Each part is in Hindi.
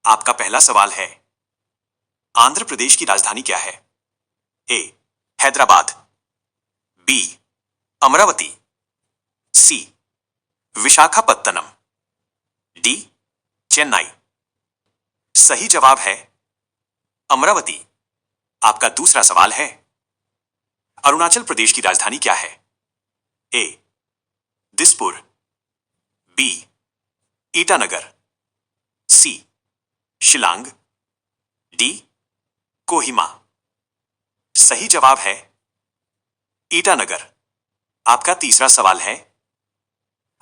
आपका पहला सवाल है, आंध्र प्रदेश की राजधानी क्या है? ए हैदराबाद, बी अमरावती, सी विशाखापत्तनम, डी चेन्नई। सही जवाब है अमरावती। आपका दूसरा सवाल है, अरुणाचल प्रदेश की राजधानी क्या है? ए दिसपुर, बी ईटानगर, सी शिलांग, डी कोहिमा। सही जवाब है ईटानगर। आपका तीसरा सवाल है,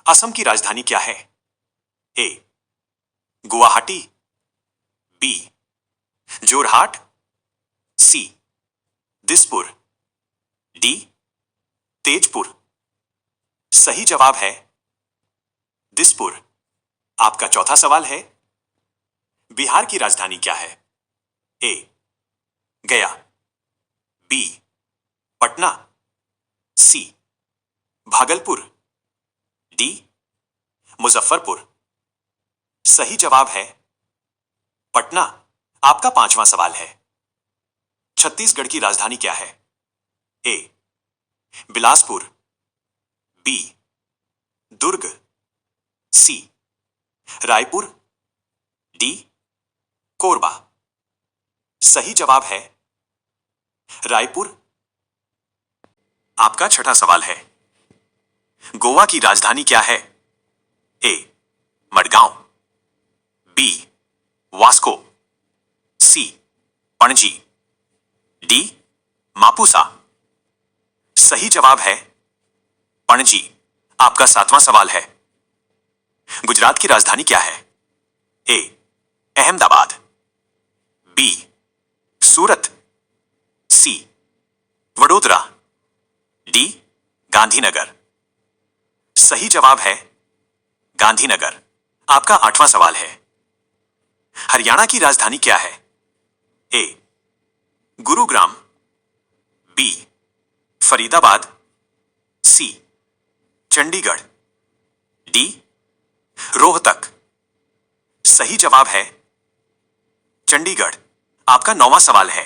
असम की राजधानी क्या है? ए गुवाहाटी, बी जोरहाट, सी दिसपुर, डी तेजपुर। सही जवाब है दिसपुर। आपका चौथा सवाल है, बिहार की राजधानी क्या है? ए गया, बी पटना, सी भागलपुर, डी मुजफ्फरपुर। सही जवाब है पटना। आपका पांचवा सवाल है, छत्तीसगढ़ की राजधानी क्या है? ए बिलासपुर, बी दुर्ग, सी रायपुर, डी कोरबा। सही जवाब है रायपुर। आपका छठा सवाल है, गोवा की राजधानी क्या है? ए मडगांव, बी वास्को, सी पणजी, डी मापुसा। सही जवाब है पणजी। आपका सातवां सवाल है, गुजरात की राजधानी क्या है? ए अहमदाबाद, बी सूरत, सी वडोदरा, डी गांधीनगर। सही जवाब है गांधीनगर। आपका आठवां सवाल है, हरियाणा की राजधानी क्या है? ए गुरुग्राम, बी फरीदाबाद, सी चंडीगढ़, डी रोहतक। सही जवाब है चंडीगढ़। आपका नौवां सवाल है,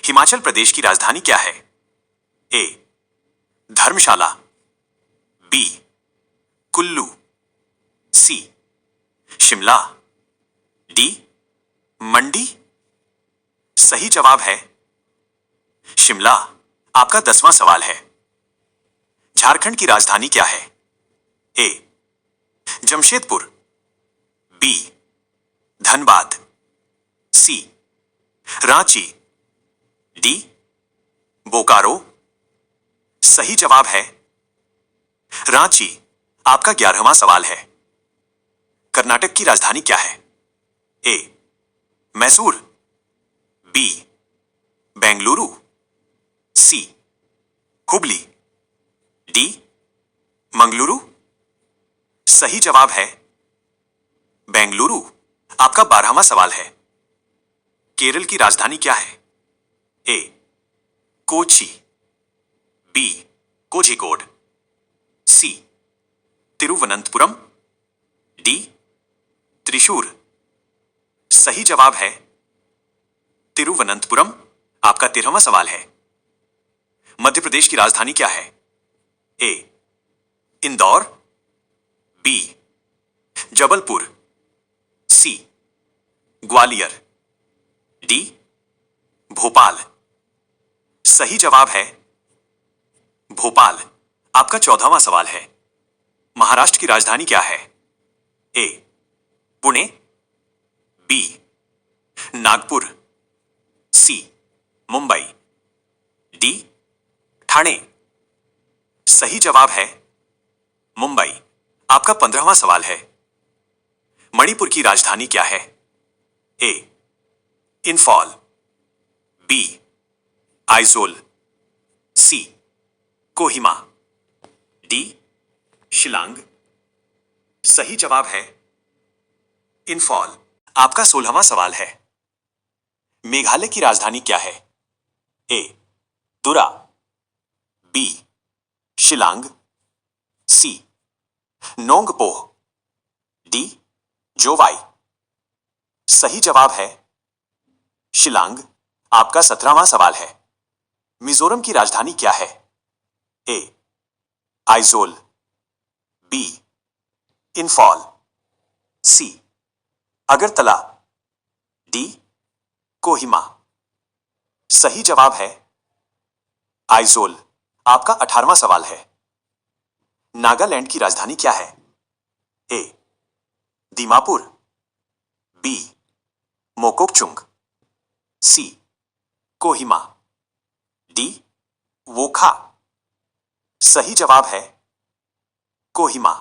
हिमाचल प्रदेश की राजधानी क्या है? ए धर्मशाला, बी कुल्लू, सी शिमला, डी मंडी। सही जवाब है शिमला। आपका 10वां सवाल है, झारखंड की राजधानी क्या है? ए जमशेदपुर, बी धनबाद, सी रांची, डी बोकारो। सही जवाब है रांची। आपका 11वां सवाल है, कर्नाटक की राजधानी क्या है? ए मैसूर, बी बेंगलुरु, सी हुबली, डी मंगलुरु। सही जवाब है बेंगलुरु। आपका 12वां सवाल है, केरल की राजधानी क्या है? ए कोची, बी कोझिकोड, सी तिरुवनंतपुरम, डी त्रिशूर। सही जवाब है तिरुवनंतपुरम। आपका 13वां सवाल है, मध्य प्रदेश की राजधानी क्या है? ए इंदौर, बी जबलपुर, सी ग्वालियर, डी भोपाल। सही जवाब है भोपाल। आपका 14वां सवाल है, महाराष्ट्र की राजधानी क्या है? ए पुणे, बी नागपुर, सी मुंबई, डी ठाणे। सही जवाब है मुंबई। आपका 15वां सवाल है, मणिपुर की राजधानी क्या है? ए इंफॉल, बी आइजोल, सी कोहिमा, डी शिलांग। सही जवाब है इंफॉल। आपका 16वां सवाल है, मेघालय की राजधानी क्या है? ए तुरा, बी शिलांग, सी नोंगपोह, डी जोवाई। सही जवाब है शिलांग। आपका 17वां सवाल है। मिजोरम की राजधानी क्या है? ए आइजोल, बी इंफॉल, सी अगरतला, डी कोहिमा। सही जवाब है आइजोल। आपका 18वां सवाल है। नागालैंड की राजधानी क्या है? ए दीमापुर, बी मोकोकचुंग, सी कोहिमा, डी वोखा। सही जवाब है कोहिमा।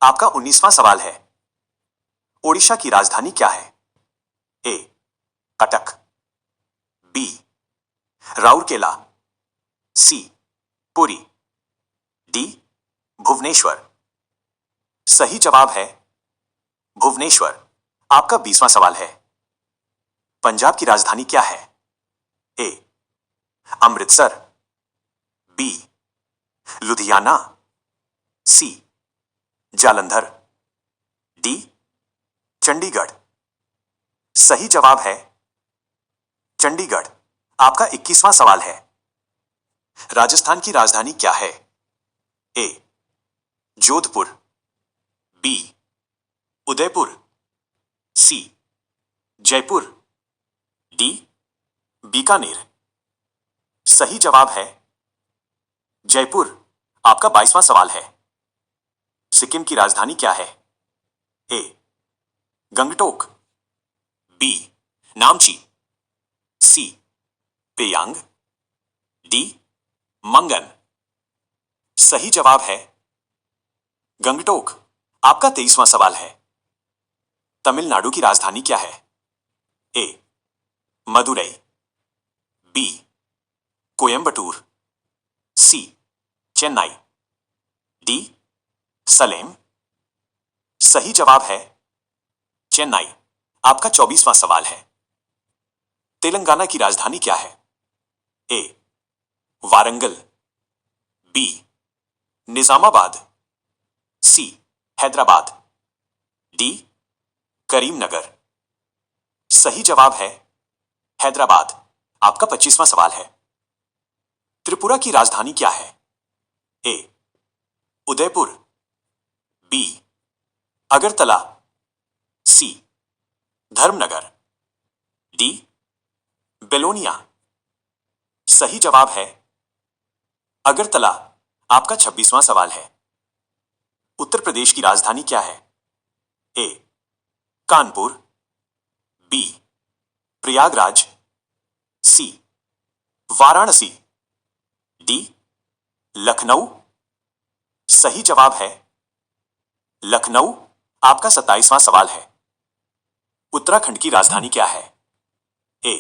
आपका 19वां सवाल है। ओडिशा की राजधानी क्या है? ए कटक, बी राउरकेला, सी पुरी, डी भुवनेश्वर। सही जवाब है भुवनेश्वर। आपका 20वां सवाल है। पंजाब की राजधानी क्या है? ए अमृतसर, बी लुधियाना, सी जालंधर, डी चंडीगढ़। सही जवाब है चंडीगढ़। आपका 21वां सवाल है। राजस्थान की राजधानी क्या है? ए जोधपुर, बी उदयपुर, सी जयपुर, डी बीकानेर। सही जवाब है जयपुर। आपका 22वां सवाल है। सिक्किम की राजधानी क्या है? ए गंगटोक, बी नामची, सी पेयांग, डी मंगन। सही जवाब है गंगटोक। आपका 23वां सवाल है। तमिलनाडु की राजधानी क्या है? ए मदुरई, बी कोयम्बटूर, सी चेन्नई, डी सलेम। सही जवाब है चेन्नई। आपका 24वां सवाल है। तेलंगाना की राजधानी क्या है? ए वारंगल, बी निजामाबाद, सी हैदराबाद, डी करीमनगर। सही जवाब है हैदराबाद। आपका 25वां सवाल है। त्रिपुरा की राजधानी क्या है? ए उदयपुर, बी अगरतला, सी धर्मनगर, डी बेलोनिया। सही जवाब है अगरतला। आपका 26वां सवाल है। उत्तर प्रदेश की राजधानी क्या है? ए कानपुर, बी प्रयागराज, सी वाराणसी, डी लखनऊ। सही जवाब है लखनऊ। आपका 27वां सवाल है। उत्तराखंड की राजधानी क्या है? ए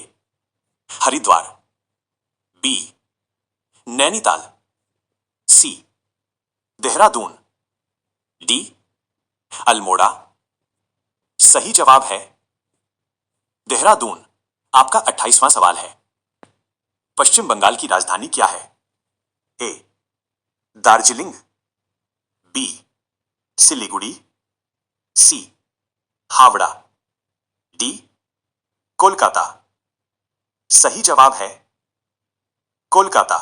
हरिद्वार, बी नैनीताल, सी देहरादून, डी अल्मोड़ा। सही जवाब है देहरादून। आपका 28वां सवाल है। पश्चिम बंगाल की राजधानी क्या है? ए दार्जिलिंग, बी सिलीगुड़ी, सी हावड़ा, डी कोलकाता। सही जवाब है कोलकाता।